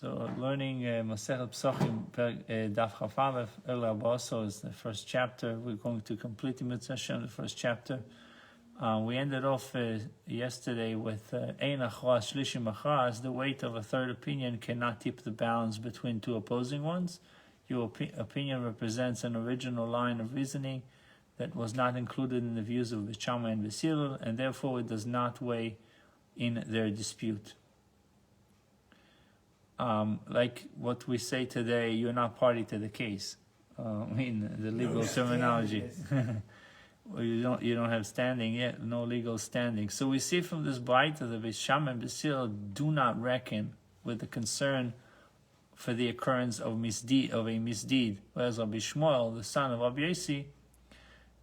So learning Masechet Pesachim Daf Chafavef El Abaso is the first chapter. We're going to complete the Mitzvah Hashem, the first chapter. We ended off yesterday with Ein Achras Shlishim Achras. The weight of a third opinion cannot tip the balance between two opposing ones. Your opinion represents an original line of reasoning that was not included in the views of Bishama and Basirul, and therefore it does not weigh in their dispute. Like what we say today, you're not party to the case. In the legal terminology. Well, you don't have standing yet, no legal standing. So we see from this bright that the Bisham and Basirul do not reckon with the concern for the occurrence of a misdeed, whereas Rabbi Shmuel, the son of Rabbi Yossi,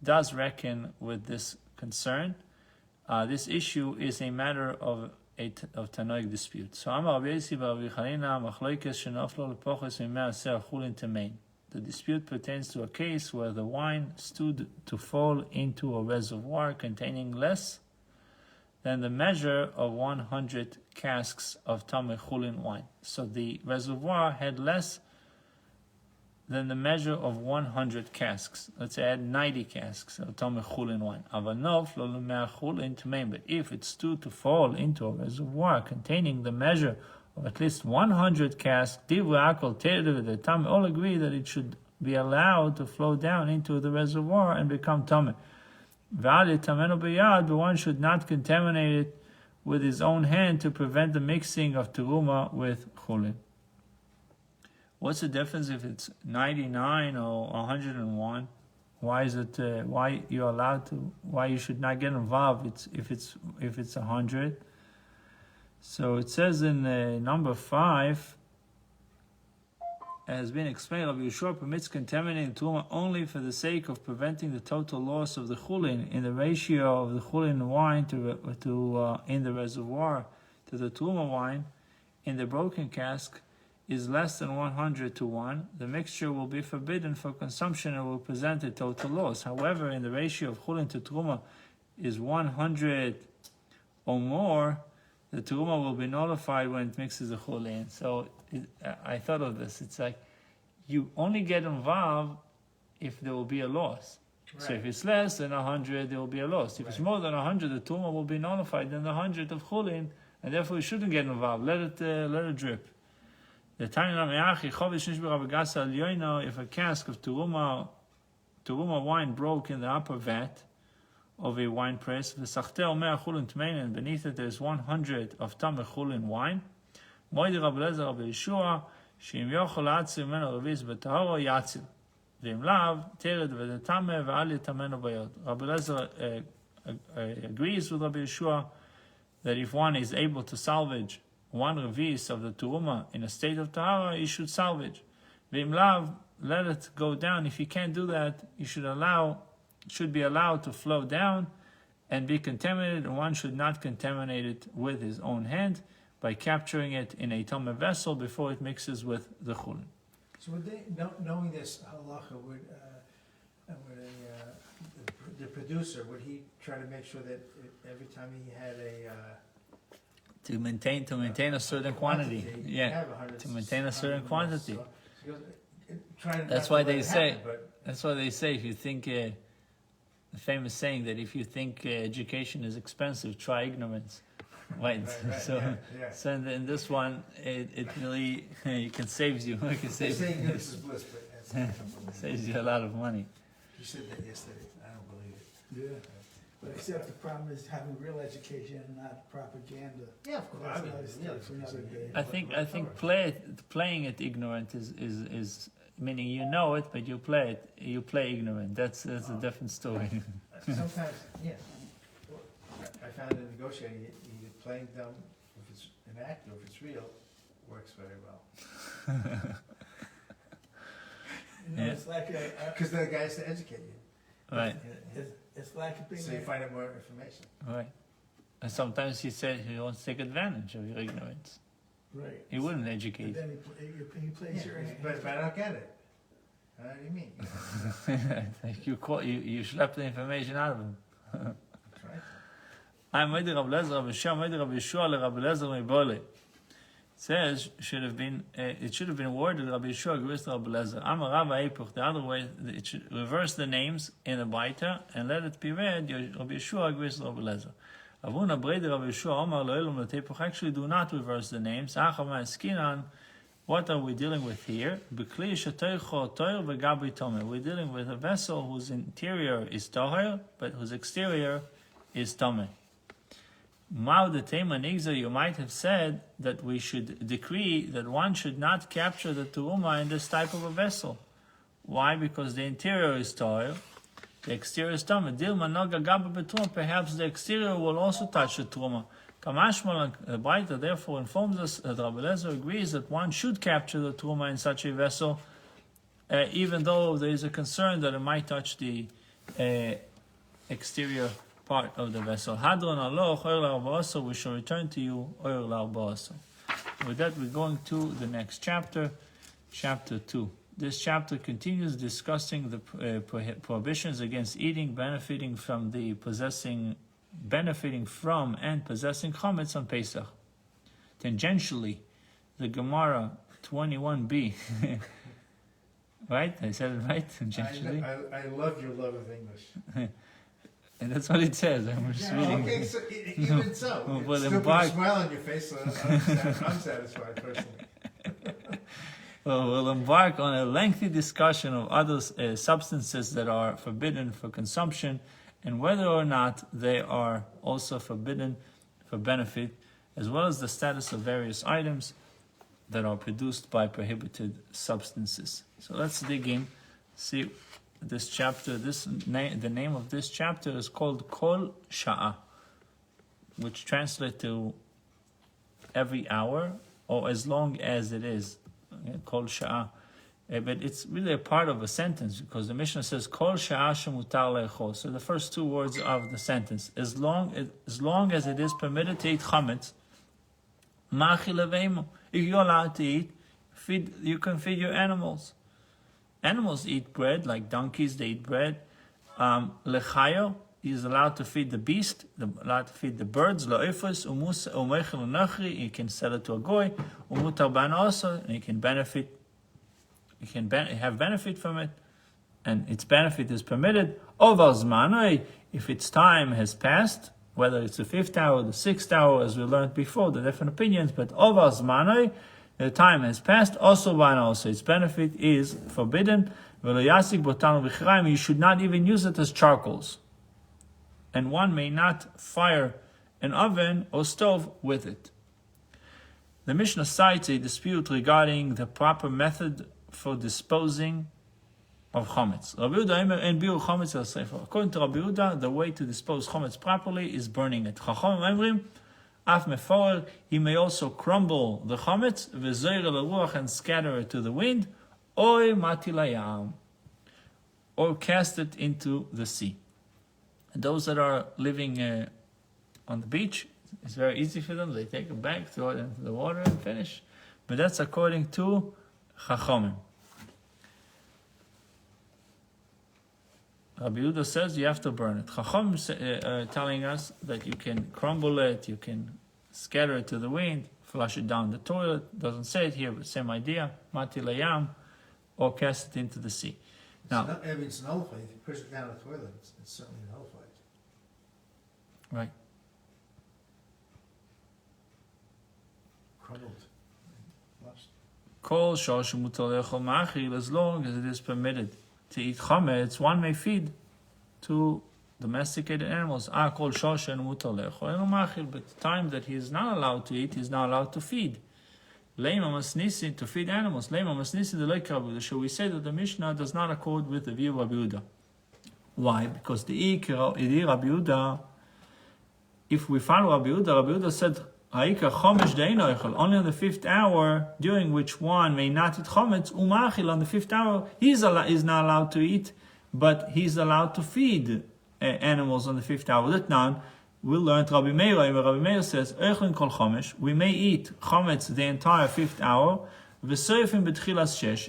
does reckon with this concern. This issue is a matter of Tanoic dispute. So Rabbi Yossi Rabbi Chanina Machloikes Shenoflo Lepoches Mimeaser Chulin Tamein. The dispute pertains to a case where the wine stood to fall into a reservoir containing less than the measure of 100 casks of Tameh Chulin wine. So the reservoir had less than the measure of 100 casks. Let's say I had 90 casks of Tameh Chulin wine. But if it stood to fall into a reservoir containing the measure of at least 100 casks, all agree that it should be allowed to flow down into the reservoir and become Tameh. But one should not contaminate it with his own hand to prevent the mixing of Teruma with Chulin. What's the difference if it's 99 or 101? Why is it? Why you're allowed to? Why you should not get involved? If it's 100. So it says in number 5, has been explained, Rabbi Yeshua permits contaminating Teruma only for the sake of preventing the total loss of the Chulin in the ratio of the Chulin wine to in the reservoir to the Teruma wine in the broken cask is less than 100 to 1. The mixture will be forbidden for consumption and will present a total loss. However, in the ratio of Chulin to Teruma is 100 or more, the Teruma will be nullified when it mixes the Chulin. So I thought of this. It's like you only get involved if there will be a loss. Right. So if it's less than 100, there will be a loss. If it's more than 100, the Teruma will be nullified. Then the 100 of Chulin, and therefore you shouldn't get involved. Let it drip. The if a cask of Teruma wine broke in the upper vat of a wine press, and beneath it there's 100 of Tameh Chulin wine. Rabbi Yeshua agrees with Rabbi Yeshua that if one is able to salvage one revis of the Teruma in a state of Tahara, you should salvage. Let it go down. If you can't do that, you should be allowed to flow down and be contaminated, and one should not contaminate it with his own hand by capturing it in a Tameh vessel before it mixes with the Chulin. So would they, knowing this halacha, the producer, would he try to make sure that every time he had to maintain a certain quantity, to maintain a certain quantity. That's why they say. That's why they say if you think the famous saying that if you think education is expensive, try ignorance. Right. So in this one, it really it saves you. It saves you a lot of money. You said that yesterday. I don't believe it. Yeah. But except the problem is having real education and not propaganda. Yeah, of course. That's another day. I think playing it ignorant is meaning you know it, but you play ignorant. That's a different story. Sometimes, yeah. I found in negotiating, you playing dumb, if it's an act or if it's real, works very well. It's like because the guy has to educate you. Right. It's like being so you find out more information. Right. And sometimes he said he wants to take advantage of your ignorance. Right. He wouldn't educate. But then he plays your but I don't get it. How do you mean? You schlepp the information out of him. That's right. I'm Rabbi Lezer, Rabbi Shua, Rabbi Yeshua, Rabbi Lezer, says it should have been worded Rabbi Yeshua agrees to Rabbi Lezer. Amar Rav Eipuch, the other way, it should reverse the names in the Baita and let it be read Rabbi Yeshua agrees to Rabbi Lezer. Avuna Breder Rabbi Yeshua Omar Lo'elum L'Teipuch, actually do not reverse the names. Achama Eskinan, what are we dealing with here? B'kli Shetoicho Toir V'Gabri Tomer. We're dealing with a vessel whose interior is Toher, but whose exterior is Tomer. Mao the Tema Nigza, you might have said that we should decree that one should not capture the Teruma in this type of a vessel. Why? Because the interior is Toher, the exterior is Tomer. Dilma Noga Gaba Betruma, perhaps the exterior will also touch the Teruma. Kamashmal Baita therefore informs us that Rabbi Lezer agrees that one should capture the Teruma in such a vessel, even though there is a concern that it might touch the exterior part of the vessel. Hadron aloch oir la'arba'asa, we shall return to you oir la'arba'asa. With that, we're going to the next chapter, chapter 2. This chapter continues discussing the prohibitions against eating, benefiting from and possessing chametz on Pesach. Tangentially, the Gemara 21b, right? I said it right? Tangentially. I love your love of English. And that's what it says. I'm just reading. Okay, so even so, Well, still put a smile on your face, so I'm satisfied personally. Well, we'll embark on a lengthy discussion of other substances that are forbidden for consumption and whether or not they are also forbidden for benefit, as well as the status of various items that are produced by prohibited substances. So let's dig in, see this chapter. The name of this chapter is called Kol Sha'ah, which translates to every hour or as long as it is. Kol Sha'ah. But it's really a part of a sentence because the Mishnah says Kol Sha'ah shemutar le'echol. So the first two words of the sentence, as long as it is permitted to eat chametz, machi leveimo. If you're allowed to eat, you can feed your animals. Animals eat bread, like donkeys, they eat bread. Lechayo, he is allowed to feed the beast, allowed to feed the birds. Lo'ifus, umechel unachri, he can sell it to a goy. Umutar ban also, and he can benefit. He can have benefit from it, and its benefit is permitted. Ovar zmanoi, if its time has passed, whether it's the 5th hour, the 6th hour, as we learned before, the different opinions, but ovar zmanoi, the time has passed, also ban also, its benefit is forbidden. You should not even use it as charcoals. And one may not fire an oven or stove with it. The Mishnah cites a dispute regarding the proper method for disposing of chametz. According to Rabbi Yehuda, the way to dispose chametz properly is burning it. He may also crumble the chametz and scatter it to the wind, or cast it into the sea. And those that are living on the beach, it's very easy for them. They take a bag, throw it into the water, and finish. But that's according to Chachamim. Rabbi Yehuda says you have to burn it. Chacham telling us that you can crumble it, you can scatter it to the wind, flush it down the toilet. Doesn't say it here, but same idea. Mati layam, or cast it into the sea. Now, it's nullified. If you push it down the toilet, it's certainly nullified. Right. Crumbled. Flushed. Kol shoshu mutar le'echol ma'achil, as long as it is permitted to eat chametz, one may feed to domesticated animals. Kol shoshu mutar le'echol eno ma'achil, but the time that he is not allowed to eat, he is not allowed to feed. Leima masnisin, to feed animals. Leima masnisin the like Rabbi Yehuda. So we say that the Mishnah does not accord with the view of Rabbi Yehuda. Why? Because the Rabbi Yehuda, if we follow Rabbi Yehuda said only on the 5th hour, during which one may not eat chametz, umachil, on the 5th hour, he is not allowed to eat, but he's allowed to feed animals on the 5th hour. That now, we learned Rabbi Meir. Rabbi Meir says, we may eat chametz the entire 5th hour,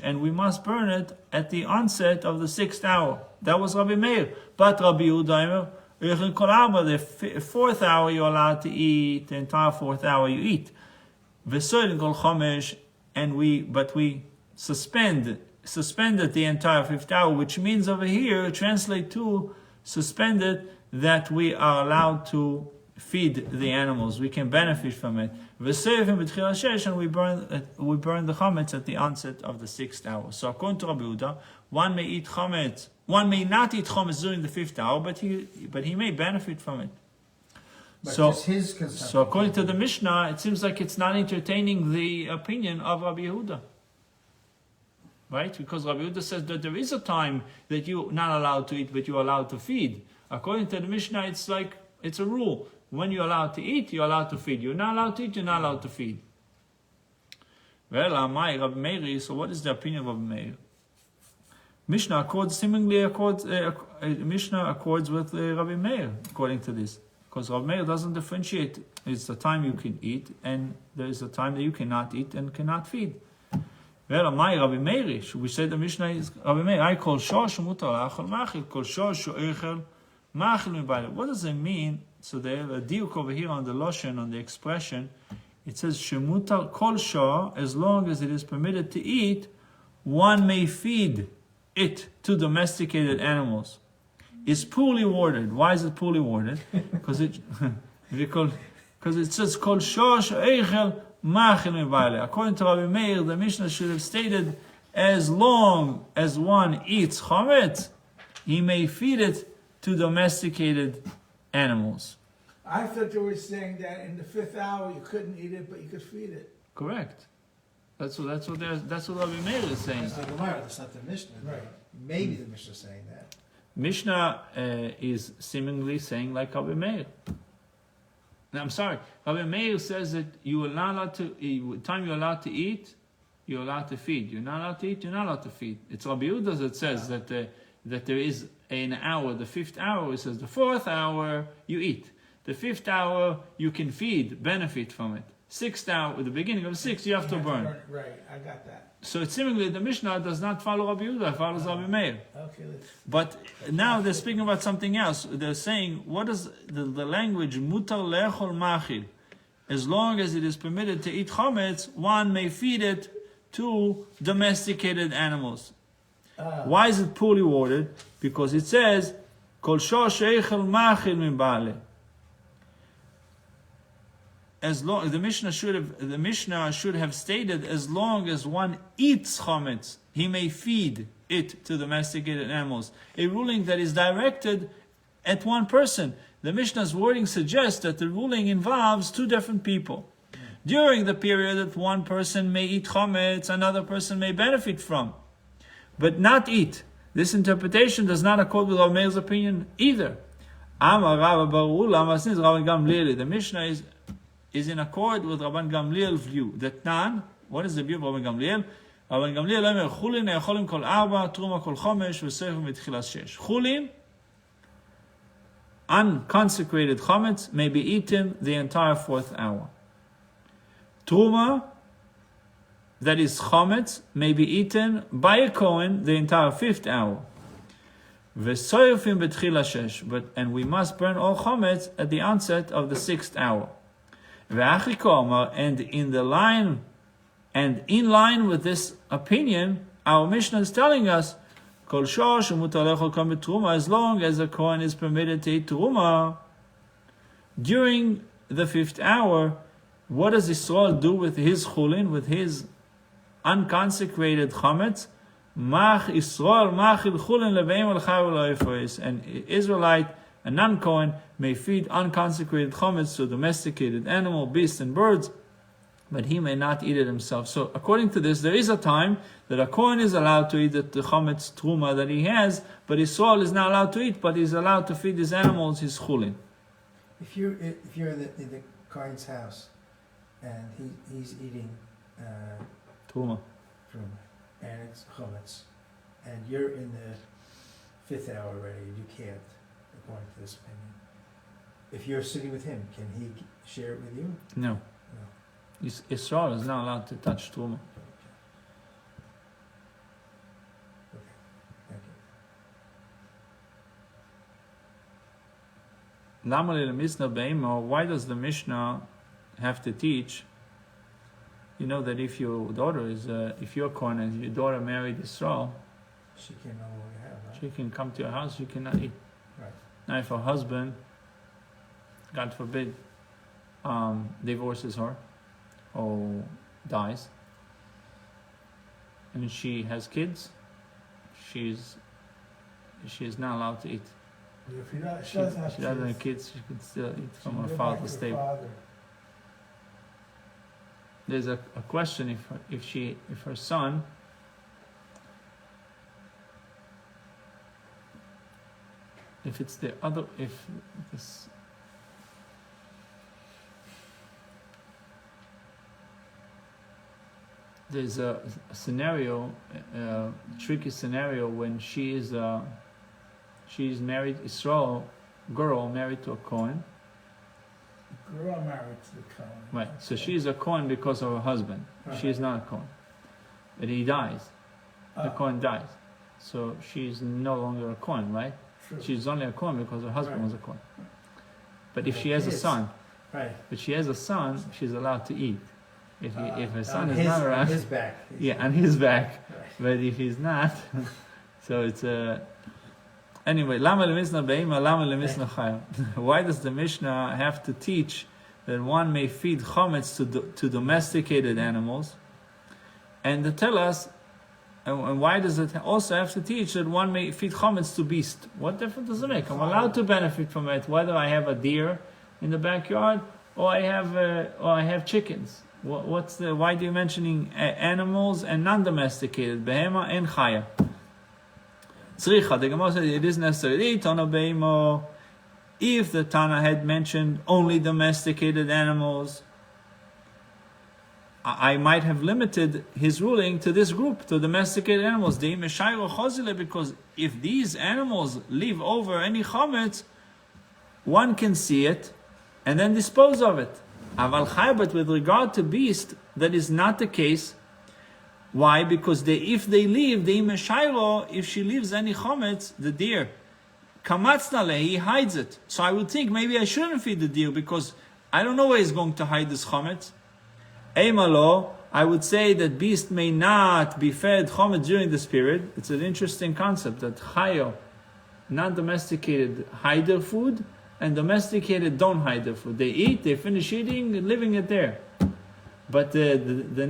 and we must burn it at the onset of the 6th hour. That was Rabbi Meir. But Rabbi Yehuda, the 4th hour you're allowed to eat, the entire 4th hour you eat. V'soilin kol chomesh, and we suspended the entire fifth hour, which means over here, translate to suspended, that we are allowed to feed the animals. We can benefit from it. V'seivim b'tchil hashesh, and we burn the chametz at the onset of the sixth hour. So according to Rabbi Yehuda, one may not eat chametz during the fifth hour, but he may benefit from it. But So, just his consumption. so according to the Mishnah, it seems like it's not entertaining the opinion of Rabbi Yehuda. Right? Because Rabbi Yehuda says that there is a time that you're not allowed to eat, but you're allowed to feed. According to the Mishnah, it's like, it's a rule. When you're allowed to eat, you're allowed to feed. You're not allowed to eat, you're not allowed to feed. Well, Amai, Rabbi Meir, so what is the opinion of Rabbi Meir? Mishnah accords with Rabbi Meir, according to this. Because Rabbi Meir doesn't differentiate. It's the time you can eat, and there is a time that you cannot eat and cannot feed. Well, Amai, Rabbi Meir, we say the Mishnah is Rabbi Meir, I call shosh mutar la'achol machil, kol shosh u'echel machil mibayla. What does it mean? So there, a diuk over here on the lotion, on the expression, it says shemutar kol shah, as long as it is permitted to eat, one may feed it to domesticated animals. Is poorly worded. Why is it poorly worded? Because it says kol shah eichel machil mibayla. According to Rabbi Meir, the Mishnah should have stated, as long as one eats chametz, he may feed it to domesticated animals. I thought they were saying that in the fifth hour you couldn't eat it, but you could feed it. Correct. That's what Rabbi Meir is saying. That's the Gemara, that's not the Mishnah. Right. Maybe the Mishnah is saying that. Mishnah is seemingly saying like Rabbi Meir. No, I'm sorry. Rabbi Meir says that you are not allowed to. Time you're allowed to eat, you're allowed to feed. You're not allowed to eat, you're not allowed to feed. It's Rabbi Yehuda that says that there is an hour. The fifth hour, it says the fourth hour you eat. The fifth hour you can feed, benefit from it. Sixth hour, at the beginning of the sixth, you have to burn. Right, I got that. So it's seemingly the Mishnah does not follow Rabbi Yehuda, it follows Rabbi Meir. Okay, let's... But now they're speaking about something else. They're saying, what is the language? Mutar le'echol machil. As long as it is permitted to eat chametz, one may feed it to domesticated animals. Why is it poorly worded? Because it says, kol shosh eichel machil min ba'aleh. As long the Mishnah should have stated, as long as one eats chametz, he may feed it to domesticated animals. A ruling that is directed at one person. The Mishnah's wording suggests that the ruling involves two different people. During the period that one person may eat chametz, another person may benefit from, but not eat. This interpretation does not accord with Rabbi Meir's opinion either. The Mishnah is in accord with Rabban Gamliel's view. That Nan, what is the view of Rabban Gamliel? Rabban Gamliel omer chulin ne'acholim kol arba, truma kol chomesh, v'seifim v'tchilas shesh. Chulin, unconsecrated chametz, may be eaten the entire fourth hour. Truma, that is chametz, may be eaten by a Kohen the entire fifth hour. V'seifim v'tchilas shesh, and we must burn all chametz at the onset of the sixth hour. And in line with this opinion, our Mishnah is telling us, as long as a Kohen is permitted to eat Truma during the fifth hour, what does Yisrael do with his chulin, with his unconsecrated chametz? And Israelite, a non-Kohen, may feed unconsecrated chametz to domesticated animal, beasts, and birds, but he may not eat it himself. So, according to this, there is a time that a Kohen is allowed to eat the chametz truma that he has, but his soul is not allowed to eat, but he's allowed to feed his animals his chulin. If you're in the Kohen's house and he's eating Truma. and it's chametz, and you're in the fifth hour already, you can't, according to this opinion. If you're sitting with him, can he share it with you? No. No. Israel is not allowed to touch Truma. Okay. Thank you. Why does the Mishnah have to teach you know that if your daughter is, if you're Kohen and your daughter married Israel, She can no longer have, right? she can come to your house, you cannot eat. Right. Now if her husband, God forbid, divorces her or dies, and she has kids, she is not allowed to eat. If you don't, She she doesn't have doesn't have kids. kids, she can still eat She from can her go back father's to her table. father. There's a question if her son if it's the other if this there's a scenario, tricky scenario when she's married Israel girl married to a Kohen. Girl married to the Kohen. Right. So she's a Kohen because of her husband. She is not a Kohen. But he dies. The Kohen dies. So she's no longer a Kohen, right? True. She's only a Kohen because her husband Right. was a Kohen. But if she has a son, Right. she's allowed to eat. If her son On is not on around, his back. yeah, on his back. Right. But if he's not, so it's anyway. Lama lemisna beima, lama lemisna chaya. Why does the Mishnah have to teach that one may feed chametz to domesticated animals, and to tell us, and why does it also have to teach that one may feed chametz to beast? What difference does it make? I'm allowed to benefit from it, whether I have a deer in the backyard or I have chickens. Why do you mentioning animals and non-domesticated? Behema and chaya. Tzricha, the Gemara says it is necessary. If the Tana had mentioned only domesticated animals, I might have limited his ruling to this group, to domesticated animals. Because if these animals live over any chametz, one can see it and then dispose of it. But with regard to beast, that is not the case. Why? Because if she leaves any chametz, the deer, kamatzna he hides it. So I would think maybe I shouldn't feed the deer because I don't know where he's going to hide this chametz. Eimalo, I would say that beast may not be fed chametz during this period. It's an interesting concept that chayo, non-domesticated, hide their food, and domesticated don't hide their food. They eat, they finish eating, and leaving it there. But the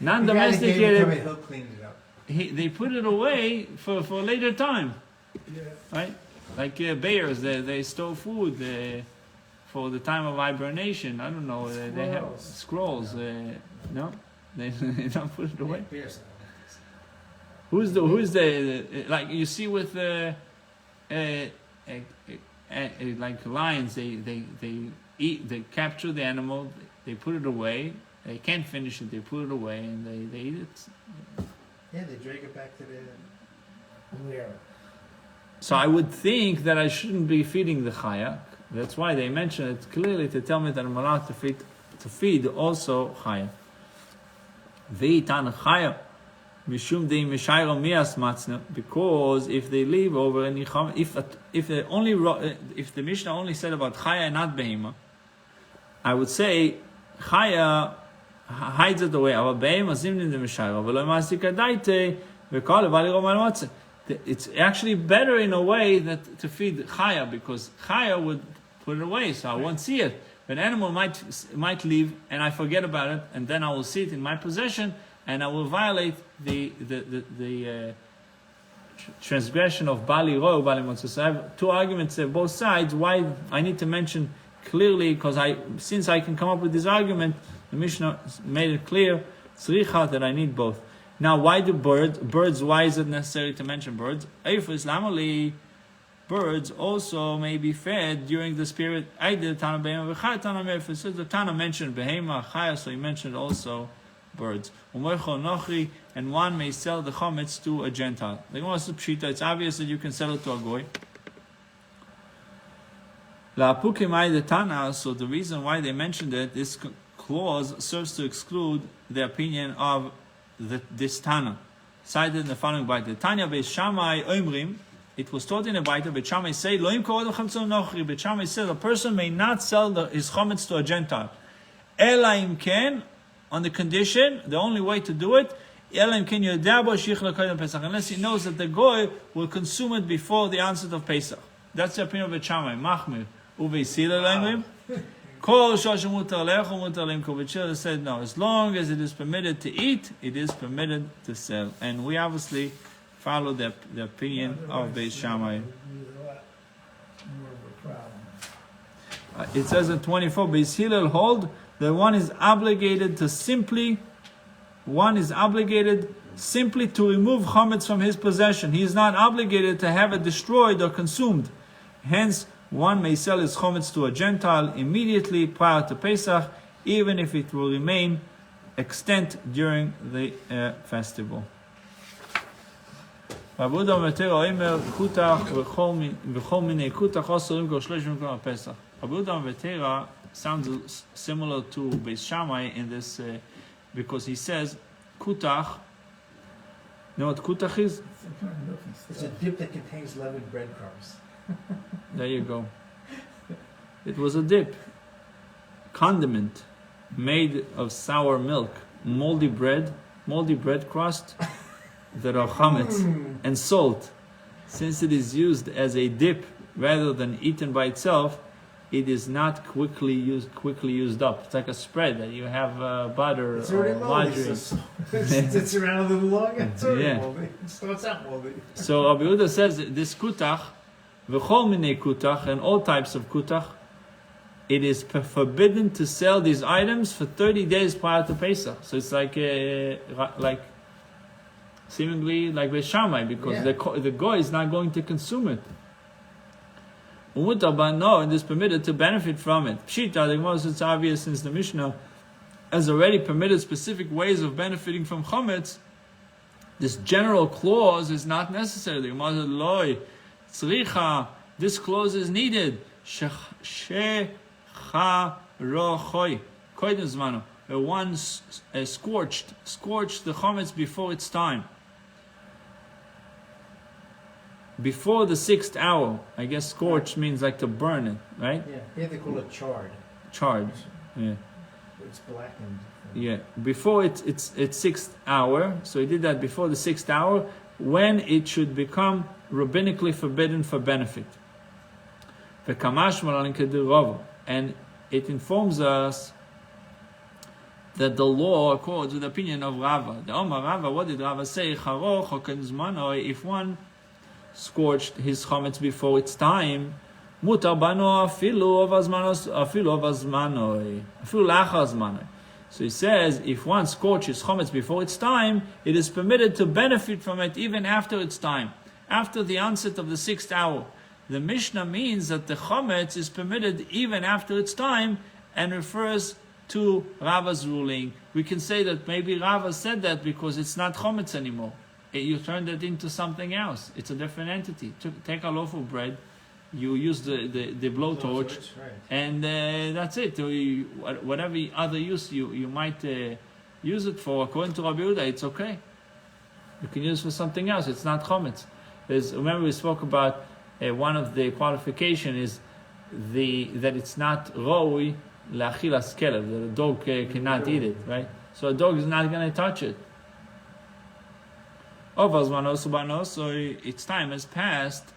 non-domesticated, He'll clean it up. they put it away for a later time, Yeah. right? Like bears, they store food for the time of hibernation. I don't know. They have scrolls. No, they don't put it away. Bears. Who's the like you see with like lions? They eat. They capture the animal. They put it away. They can't finish it. They put it away and they eat it. Yeah, they drag it back to the. Where? So I would think that I shouldn't be feeding the chaya. That's why they mention it clearly to tell me that I'm allowed to feed also chaya. Veitan chaya. Mishum de mishayro mias matzna, because if they leave over any cham, if the Mishnah only said about chaya and not behema, I would say chaya hides it away. But behema zimnin de mishayro v'lo masika daite v'kol v'ali roman matzah. It's actually better in a way that to feed chaya, because chaya would put it away, so I won't see it. An animal might leave and I forget about it, and then I will see it in my possession. And I will violate the transgression of Bali Ro, Bali Motzah. So I have two arguments on both sides. Why I need to mention clearly, because since I can come up with this argument, the Mishnah made it clear, tzricha, that I need both. Now, why do birds? Why is it necessary to mention birds? Birds also may be fed during this period. I did Tana Behema v'Chaya Tana Me'ef. So the Tana mentioned Behema, Chaya, so he mentioned also birds. And one may sell the chametz to a Gentile. It's obvious that you can sell it to a goy. So the reason why they mentioned it, this clause serves to exclude the opinion of this Tana. Cited in the following Baita. Tanya Beis Shammai Oimrim. It was taught in a Baita. Beis Shammai say, Beis Shammai said a person may not sell his chametz to a Gentile. Ela im ken on the condition, the only way to do it, unless he knows that the goy will consume it before the onset of Pesach. That's the opinion of Beit Shammai. Machmir. Uveis Hillel Kol Shoshem Mutar Lecho Mutar Limko. Beit Hillel said no. As long as it is permitted to eat, it is permitted to sell. And we obviously follow the opinion of Beit Shammai. It says in 24, Beis Hillel hold that one is obligated simply to remove chametz from his possession. He is not obligated to have it destroyed or consumed. Hence, one may sell his chametz to a Gentile immediately prior to Pesach, even if it will remain extant during the festival. Rabbi Menashe sounds similar to Beis Shammai in this, because he says, kutach. You know what kutach is? It's a dip that contains leavened breadcrumbs. There you go. It was a dip, condiment made of sour milk, moldy bread crust, that are chametz, and salt. Since it is used as a dip rather than eaten by itself, it is not quickly used up. It's like a spread that you have butter or margarine. It's around a little longer. It's already moldy. It starts out moldy. So Rabbi Yehuda says this kutach, v'chol minei kutach, and all types of kutach, it is forbidden to sell these items for 30 days prior to Pesach. So it's like seemingly like Beis Shammai, because the goy is not going to consume it. No, and is permitted to benefit from it. Pshita, the Gemara says it's obvious since the Mishnah has already permitted specific ways of benefiting from chametz. This general clause is not necessary. The Gemara says, Loi, tzricha, this clause is needed. Shecha rochoi, koydem zmano. One scorched the chametz before its time. Before the 6th hour. I guess scorched means like to burn it, right? Yeah, here they call it charred. Charred, yeah. It's blackened. Yeah, before it's 6th hour, so he did that before the 6th hour, when it should become rabbinically forbidden for benefit. And it informs us that the law accords with the opinion of Rava. The Omar Rava, what did Rava say? If one scorched his chametz before its time, mutar bano afilu lachar zmanoi. So he says, if one scorches chametz before its time, it is permitted to benefit from it even after its time, after the onset of the 6th hour. The Mishnah means that the chametz is permitted even after its time, and refers to Rava's ruling. We can say that maybe Rava said that because it's not chametz anymore. You turned it into something else. It's a different entity. Take a loaf of bread, you use the blowtorch, Right. and that's it. Whatever other use you might use it for, according to Rabbi Yehuda, it's okay. You can use it for something else. It's not chametz. Remember we spoke about one of the qualification is that it's not roi la'achilas kelev, that a dog cannot eat it, right? So a dog is not going to touch it. So its time has passed,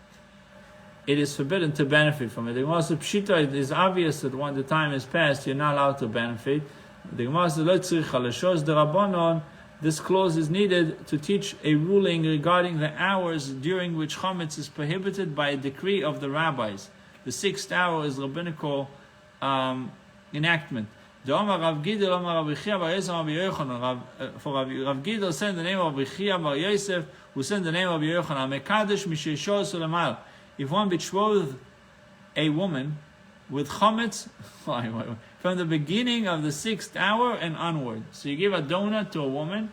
it is forbidden to benefit from it. The Gemara says, Pshita, it is obvious that when the time has passed, you're not allowed to benefit. The Gemara says, this clause is needed to teach a ruling regarding the hours during which chametz is prohibited by a decree of the rabbis. The 6th hour is rabbinical enactment. For Rav Gidel said the name of Rav Chia bar Yosef, who said the name of Yochanan. Mekadesh misheshor sulemal. If one betrothed a woman with chametz from the beginning of the 6th hour and onward, so you give a donut to a woman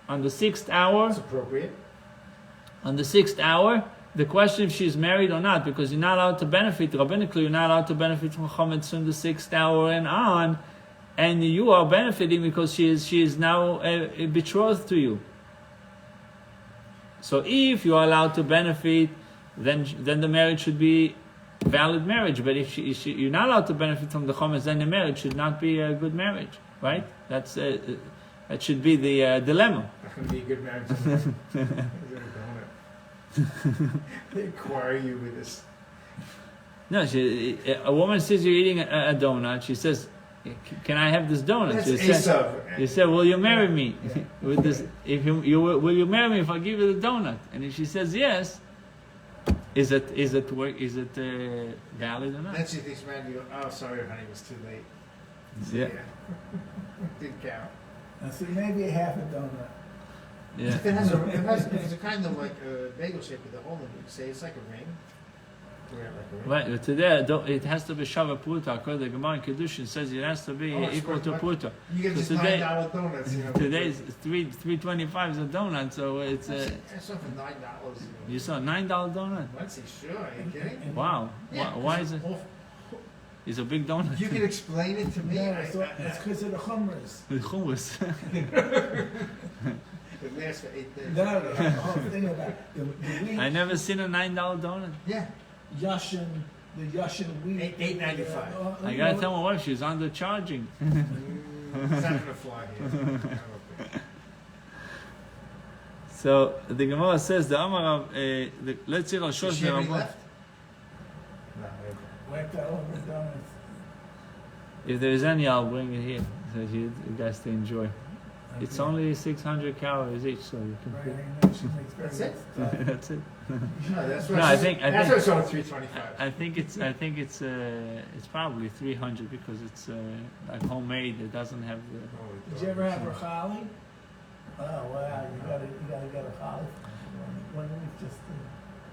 on the 6th hour. It's appropriate. On the 6th hour, the question if she's married or not, because you're not allowed to benefit, rabbinically, you're not allowed to benefit from chametz from the 6th hour and on, and you are benefiting because she is now betrothed to you. So if you are allowed to benefit, then the marriage should be valid marriage. But if you're not allowed to benefit from the chametz, then the marriage should not be a good marriage. right? That should be the dilemma. That can be a good marriage. Is it a donut? They acquire you with this. No, a woman says you're eating a donut. She says, "Can I have this donut?" That's You say, Esav. you say, "Will you marry me Yeah. with this? If will you marry me if I give you the donut?" And if she says yes, is it valid or not? Then she thinks, man, you go, oh, sorry, honey, it was too late. So, Yeah. Didn't count. And so maybe a half a donut. Yeah. If it's a kind of like a bagel shape with a hole in it, you say it's like a ring. Wear it like a ring. Right, but today it has to be shava puta. According to the Gemara in Kiddushin says it has to be Oh, it's equal to quite puta. You get So just today- $9 donuts, you know. Today's $3.25 is a donut, so it's That's not for $9. you saw a $9 donut. Let's see, sure, are you kidding? Wow, Yeah, why is it? awful. It's a big donut. You can explain it to me. No, it's because of the hummus. With hummus. It lasts for 8 days. No, the whole thing about the wheat. I never seen a $9 donut. Yeah. Yashin, the Yashin wheat. $8.95. I gotta tell my wife she's undercharging. It's not gonna fly here. So the Gemara says the Amar of let's see Does Rosh she have any Hashanah. left? Wiped out all the donuts. If there is any, I'll bring it here so you guys to enjoy. It's only 600 calories each, so you can. Right, Pick. I know she makes very That's good it? stuff. That's it. No, that's No, what I think it's only $3.25. I think it's probably 300 because it's like homemade. It doesn't have the. Did you ever have rachali? Oh wow, you gotta get a chali. One week just.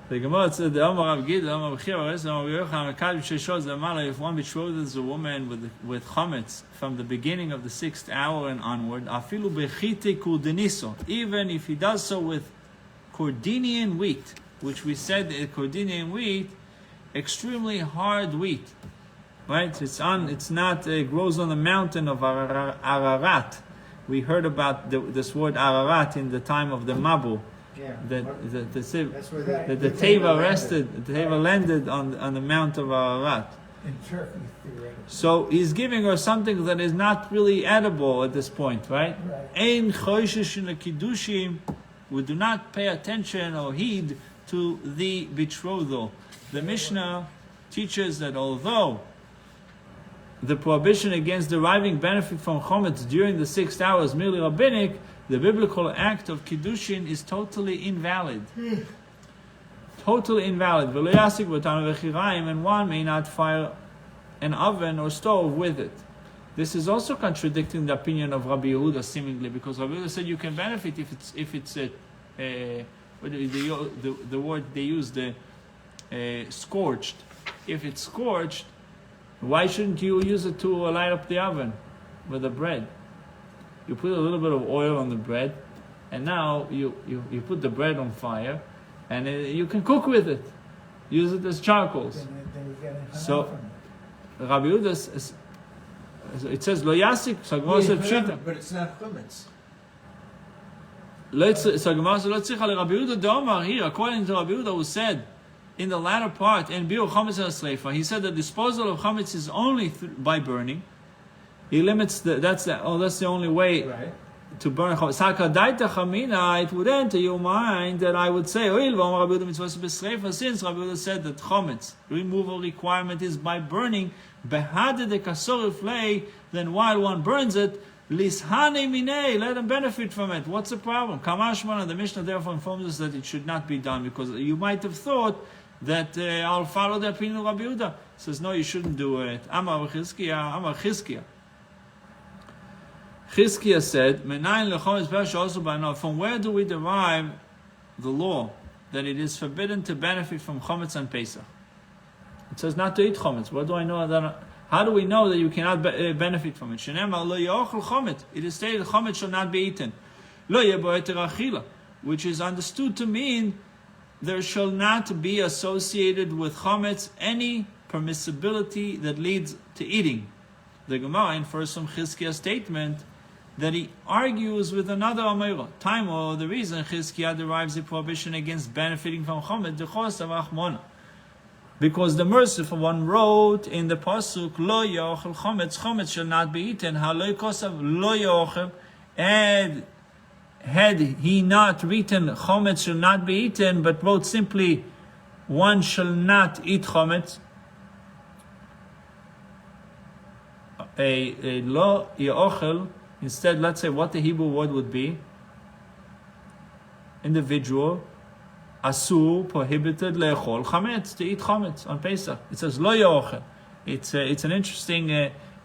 The Gemara said the Amar Rav Gid, the Amar Bechira, the Amar Yochanan, Kaddish Sheshos, the Amar, if one betroths a woman with chametz from the beginning of the 6th hour and onward, afilu bechite kurdeniso, even if he does so with Cordinian wheat, which we said Cordinian wheat, extremely hard wheat, right? It's not grows on the mountain of Ararat. We heard about this word Ararat in the time of the Mabul. Yeah. That's where that the Teva rested, the Teva landed on the mount of Ararat. In Turkey, theoretically. So he's giving her something that is not really edible at this point, right? Ein choishish in the kiddushim. We do not pay attention or heed to the betrothal. The Mishnah teaches that although the prohibition against deriving benefit from chometz during the 6th hour is merely rabbinic, the biblical act of kiddushin is totally invalid. Totally invalid. And one may not fire an oven or stove with it. This is also contradicting the opinion of Rabbi Yehuda, seemingly, because Rabbi Yehuda said you can benefit if it's the word they use, scorched. If it's scorched, why shouldn't you use it to light up the oven with the bread? You put a little bit of oil on the bread, and now you put the bread on fire, and you can cook with it. Use it as charcoals. Then you get a So, from it. Rabbi Yehuda, it says lo yasik. So Gemara said pshita. But it's not chametz. So Gemara said lo tzricha leRabbi Yehuda d'Omar here. According to Rabbi Yehuda, who said in the latter part, and biur chametz al-sleifa, he said the disposal of chametz is only by burning. He limits that's the only way Right. to burn chametz. It would enter your mind that I would say, since Rabbi Yehuda said that chametz removal requirement is by burning, then while one burns it, let them benefit from it. What's the problem? Kamashmana, the Mishnah therefore informs us that it should not be done, because you might have thought that I'll follow the opinion of Rabbi Yehuda. Says no, you shouldn't do it. Amar Chizkiya. Chizkiya said, from where do we derive the law that it is forbidden to benefit from chometz on Pesach? It says not to eat chometz. What do I know that? How do we know that you cannot benefit from it? It is stated chometz shall not be eaten. Which is understood to mean there shall not be associated with chometz any permissibility that leads to eating. The Gemara infers from Chizkiya's statement that he argues with another Ameira. Taimo, the reason Chizkiya derives a prohibition against benefiting from chometz, Because the merciful one wrote in the pasuk, Lo yochel chometz, chometz shall not be eaten. Haloi kosav lo yochel. And had he not written chometz shall not be eaten, but wrote simply, one shall not eat chometz. A lo yochel, instead, let's say what the Hebrew word would be. Individual. Asur, prohibited le'echol chametz, to eat chametz on Pesach. It says lo yochel. It's an interesting.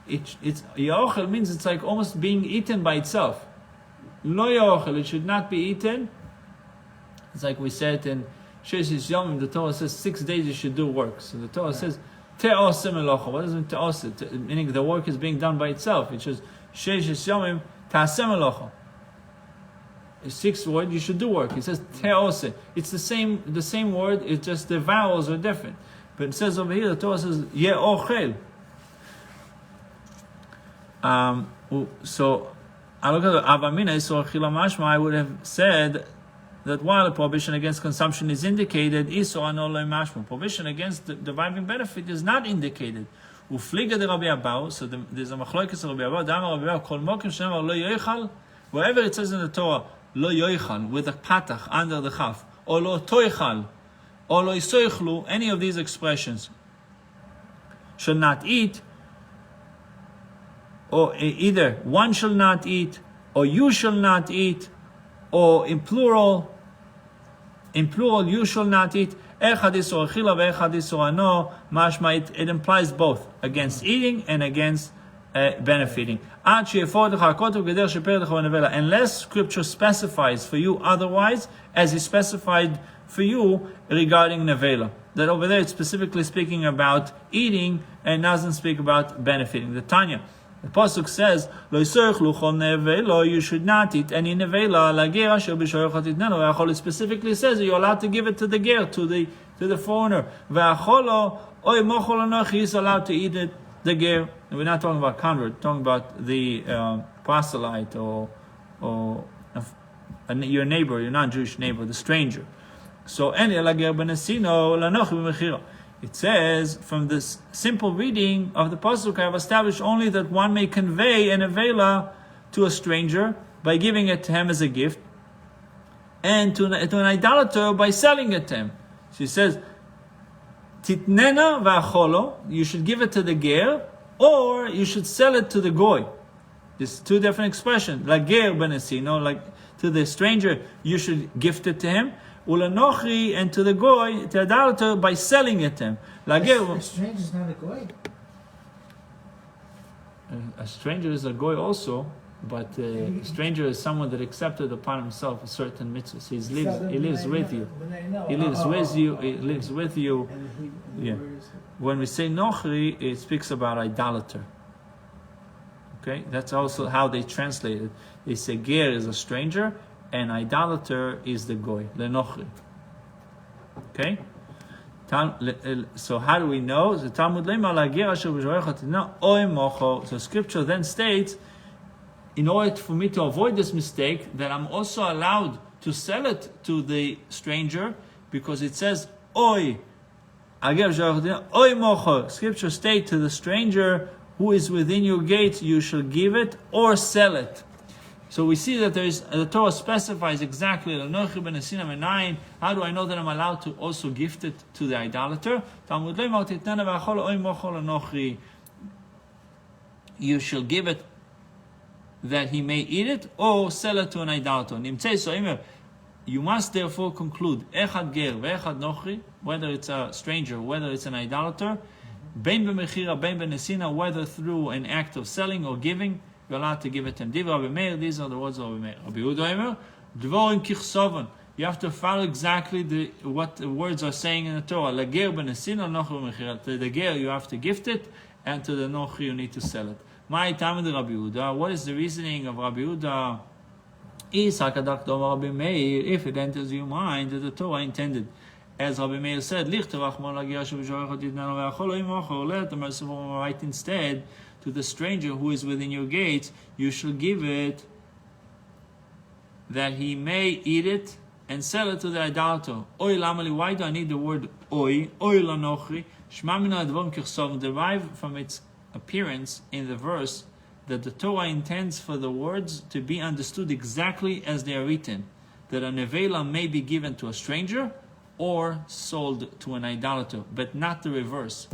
It's yochel means it's like almost being eaten by itself. Lo yochel, it should not be eaten. It's like we said in Sheish Yomim. The Torah says 6 days you should do work. So the Torah says te'oseh melocha. What does it mean te'oseh? Meaning the work is being done by itself. It says Sheish Yomim ta'aseh melocha. 6 word, you should do work. It says te'ose. It's the same word, it's just the vowels are different. But it says over here, the Torah says ye'ochel. So I look at the Avamina, so Chilamashma, I would have said that while a prohibition against consumption is indicated, prohibition against the deriving benefit is not indicated. Ufliga de Rabbi Abau, so there's a machlokes of Rabbi Abau, Dama Rabbi Abau, kol mokim shenemar lo yoichal, wherever it says in the Torah, lo yoichal, with a patach under the chaf, or lo toichal, or lo isoichlu, any of these expressions, shall not eat, or either one shall not eat, or you shall not eat, or in plural you shall not eat. It implies both, against eating and against benefiting. Unless Scripture specifies for you otherwise, as He specified for you regarding nevela. That over there it's specifically speaking about eating and doesn't speak about benefiting. The Tanya, the pasuk says, "Lo yisoichlu chol nevela," you should not eat any nevela. Lager asher b'shoyachat itnenu. It specifically says that you're allowed to give it to the ger, to the foreigner. Ve'acholo oy mochol anochi, is allowed to eat it. The ger. And we're not talking about convert. We're talking about the proselyte or your neighbor, your non-Jewish neighbor, the stranger. So any lager benesino lanochi b'mechira. It says, from this simple reading of the pasuk, I have established only that one may convey an avela to a stranger by giving it to him as a gift, and to an idolater by selling it to him. She says, titnena v'acholo, you should give it to the ger, or you should sell it to the goy. There's two different expressions. Lager benesino, like to the stranger, you should gift it to him. Ulanochi, and to the goy, to idolater, by selling it to him. A stranger is not a goy. A stranger is a goy also, but a stranger is someone that accepted upon himself a certain mitzvah. So he lives with you. He lives with you. He lives with you. Yeah. When we say nochri, it speaks about idolater. Okay, that's also how they translate it. They say ger is a stranger, and idolater is the goy, lenochri. Okay? So how do we know? The Talmud So Scripture then states, in order for me to avoid this mistake, that I'm also allowed to sell it to the stranger, because it says, Oy mocho. Scripture states, to the stranger who is within your gates, you shall give it or sell it. So we see that the Torah specifies exactly, how do I know that I'm allowed to also gift it to the idolater? You shall give it that he may eat it, or sell it to an idolater. You must therefore conclude, whether it's a stranger, whether it's an idolater, whether through an act of selling or giving, you're allowed to give it to him. These are the words of Rabbi Meir. You have to follow exactly what the words are saying in the Torah. To the ger you have to gift it, and to the nochi you need to sell it. What is the reasoning of Rabbi Yehuda? If it enters your mind that the Torah intended, as Rabbi Meir said, let the merciful one write instead, to the stranger who is within your gates, you shall give it that he may eat it and sell it to the idolater. Oy lamali, why do I need the word oy? Oy lanochri. Shma min ha'advarim kichsov, derived from its appearance in the verse that the Torah intends for the words to be understood exactly as they are written, that a nevela may be given to a stranger or sold to an idolater, but not the reverse.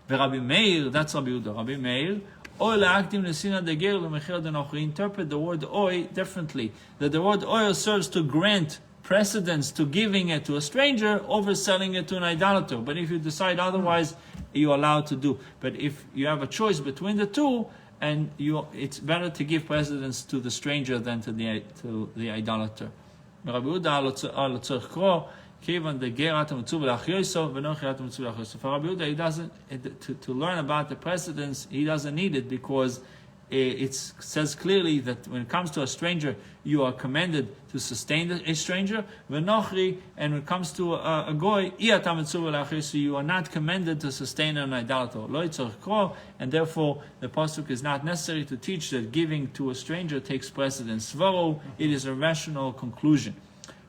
Rabbi Meir, that's Rabbi Yehuda. Rabbi Meir, oy le'akdim nesina deger le'mechir denochri. Interpret the word oy differently, that the word oy serves to grant precedence to giving it to a stranger over selling it to an idolater. But if you decide otherwise, you're allowed to do. But if you have a choice between the two, and it's better to give precedence to the stranger than to the idolater. Rabbi Yehuda, for Rabbi Yehuda, he doesn't to learn about the precedence. He doesn't need it because it says clearly that when it comes to a stranger, you are commanded to sustain a stranger. And when it comes to a goy, so you are not commanded to sustain an idolater. And therefore, the pasuk is not necessary to teach that giving to a stranger takes precedence. It is a rational conclusion.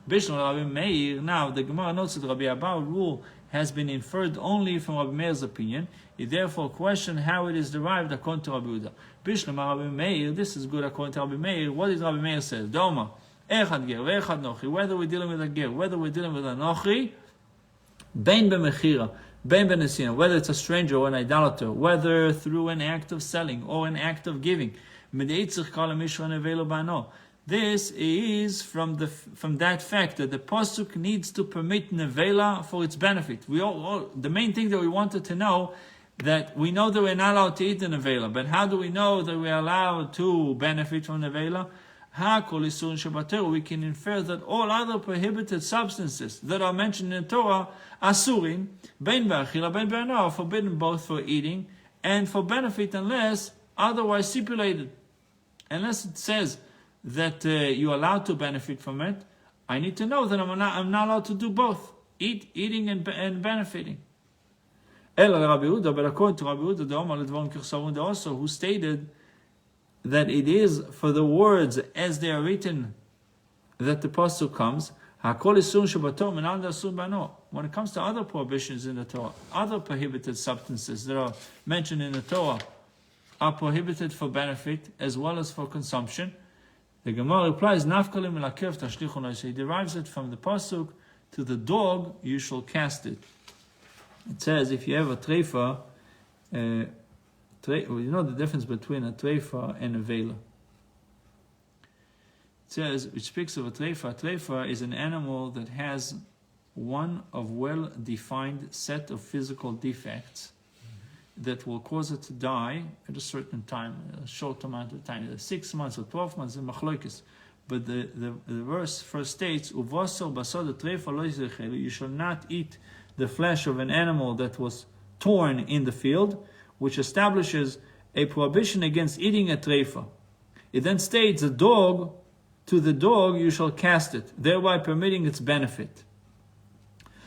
Now, the Gemara notes that Rabbi Abba's rule has been inferred only from Rabbi Meir's opinion. It therefore questions how it is derived according to Rabbi Yehuda. Bishlama Rabbi Meir, this is good according to Rabbi Meir. What did Rabbi Meir say? Doma, echad ger, echad nochi. Whether we're dealing with a ger, whether we're dealing with a nochi, bein b'mechira, bein b'nesina, whether it's a stranger or an idolater, whether through an act of selling or an act of giving. Medeitzich kala mishra nevelo bano. This is from that fact that the pasuk needs to permit nevela for its benefit. The main thing that we wanted to know, that we know that we're not allowed to eat the nevela, but how do we know that we're allowed to benefit from nevela? We can infer that all other prohibited substances that are mentioned in the Torah, asurin, bein b'achila, bein b'ano, are forbidden both for eating and for benefit, unless otherwise stipulated. Unless it says that you're allowed to benefit from it, I need to know that I'm not allowed to do both, eating and benefiting. But according to Rabbi Yehuda, also, who stated that it is for the words as they are written that the pasuk comes. When it comes to other prohibitions in the Torah, other prohibited substances that are mentioned in the Torah are prohibited for benefit as well as for consumption. The Gemara replies, he derives it from the pasuk, to the dog you shall cast it. It says, if you have a treifa, you know the difference between a treifa and a vela. It says, it speaks of a treifa. A treifa is an animal that has one of well-defined set of physical defects that will cause it to die at a certain time, a short amount of time, 6 months or 12 months in machloikis. But the verse first states, "Uvasor basod treifa lo yizechelu." You shall not eat the flesh of an animal that was torn in the field, which establishes a prohibition against eating a treifa. It then states, to the dog you shall cast it, thereby permitting its benefit.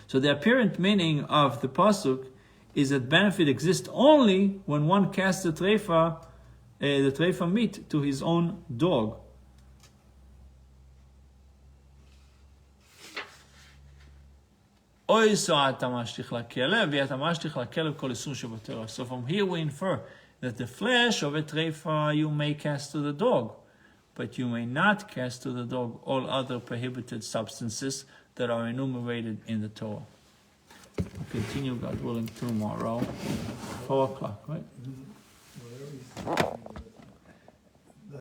So the apparent meaning of the pasuk is that benefit exists only when one casts the treifa meat to his own dog. So from here we infer that the flesh of a treifa you may cast to the dog, but you may not cast to the dog all other prohibited substances that are enumerated in the Torah. We'll continue, God willing, tomorrow, 4 o'clock, right?